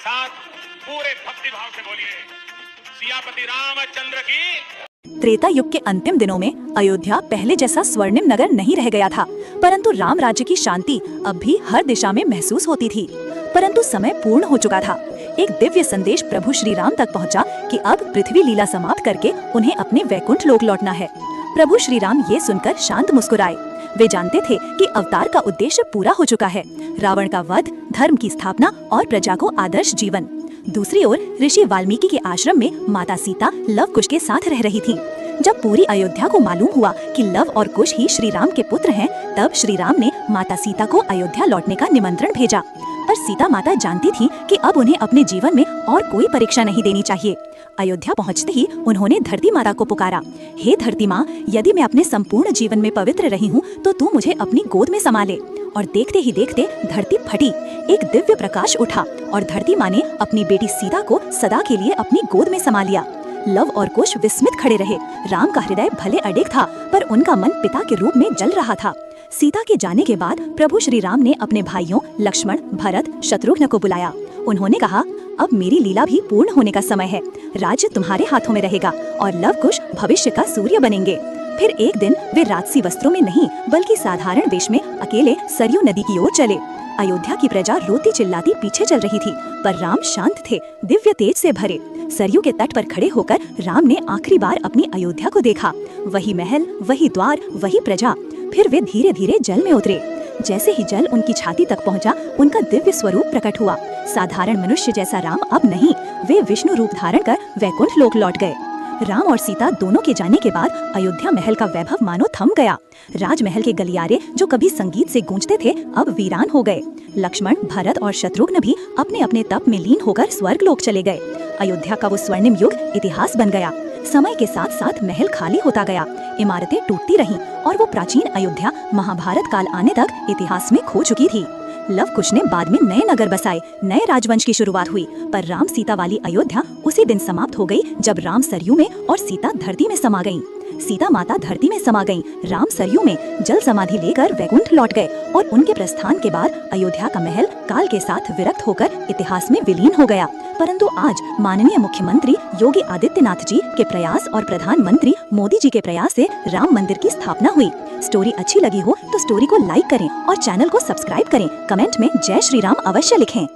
साथ पूरे भक्ति भाव से बोलिए, सियापति रामचंद्र की। त्रेता युग के अंतिम दिनों में अयोध्या पहले जैसा स्वर्णिम नगर नहीं रह गया था, परंतु राम राज्य की शांति अब भी हर दिशा में महसूस होती थी। परंतु समय पूर्ण हो चुका था। एक दिव्य संदेश प्रभु श्री राम तक पहुंचा कि अब पृथ्वी लीला समाप्त करके उन्हें अपने वैकुंठ लोक लौटना है। प्रभु श्री राम ये सुनकर शांत मुस्कुराए। वे जानते थे कि अवतार का उद्देश्य पूरा हो चुका है, रावण का वध, धर्म की स्थापना और प्रजा को आदर्श जीवन। दूसरी ओर ऋषि वाल्मीकि के आश्रम में माता सीता लव कुश के साथ रह रही थीं। जब पूरी अयोध्या को मालूम हुआ कि लव और कुश ही श्री राम के पुत्र हैं, तब श्री राम ने माता सीता को अयोध्या लौटने का निमंत्रण भेजा। पर सीता माता जानती थी कि अब उन्हें अपने जीवन में और कोई परीक्षा नहीं देनी चाहिए। अयोध्या पहुंचते ही उन्होंने धरती माता को पुकारा, हे धरती माँ, यदि मैं अपने संपूर्ण जीवन में पवित्र रही हूँ तो तू मुझे अपनी गोद में समा ले। और देखते ही देखते धरती फटी, एक दिव्य प्रकाश उठा और धरती माँ ने अपनी बेटी सीता को सदा के लिए अपनी गोद में समा लिया। लव और कुश विस्मित खड़े रहे। राम का हृदय भले अडिग था, पर उनका मन पिता के रूप में जल रहा था। सीता के जाने के बाद प्रभु श्री राम ने अपने भाइयों लक्ष्मण, भरत, शत्रुघ्न को बुलाया। उन्होंने कहा, अब मेरी लीला भी पूर्ण होने का समय है। राज्य तुम्हारे हाथों में रहेगा और लव कुश भविष्य का सूर्य बनेंगे। फिर एक दिन वे राजसी वस्त्रों में नहीं बल्कि साधारण वेश में अकेले सरयू नदी की ओर चले। अयोध्या की प्रजा रोती चिल्लाती पीछे चल रही थी, पर राम शांत थे, दिव्य तेज से भरे। सरयू के तट पर खड़े होकर राम ने आखिरी बार अपनी अयोध्या को देखा। वही महल, वही द्वार, वही प्रजा। फिर वे धीरे धीरे जल में उतरे। जैसे ही जल उनकी छाती तक पहुंचा, उनका दिव्य स्वरूप प्रकट हुआ। साधारण मनुष्य जैसा राम अब नहीं, वे विष्णु रूप धारण कर वैकुंठ लोक लौट गए। राम और सीता दोनों के जाने के बाद अयोध्या महल का वैभव मानो थम गया। राजमहल के गलियारे जो कभी संगीत से गूंजते थे, अब वीरान हो गए। लक्ष्मण, भरत और शत्रुघ्न भी अपने अपने तप में लीन होकर स्वर्ग लोक चले गए। अयोध्या का वो स्वर्णिम युग इतिहास बन गया। समय के साथ साथ महल खाली होता गया, इमारतें टूटती रहीं और वो प्राचीन अयोध्या महाभारत काल आने तक इतिहास में खो चुकी थी। लव कुश ने बाद में नए नगर बसाए, नए राजवंश की शुरुआत हुई, पर राम सीता वाली अयोध्या उसी दिन समाप्त हो गई जब राम सरयू में और सीता धरती में समा गईं। सीता माता धरती में समा गईं, राम सरयू में जल समाधि लेकर वैकुंठ लौट गए और उनके प्रस्थान के बाद अयोध्या का महल काल के साथ विरक्त होकर इतिहास में विलीन हो गया। परंतु आज माननीय मुख्यमंत्री योगी आदित्यनाथ जी के प्रयास और प्रधानमंत्री मोदी जी के प्रयास से राम मंदिर की स्थापना हुई। स्टोरी अच्छी लगी हो तो स्टोरी को लाइक करें और चैनल को सब्सक्राइब करें। कमेंट में जय श्री राम अवश्य लिखें।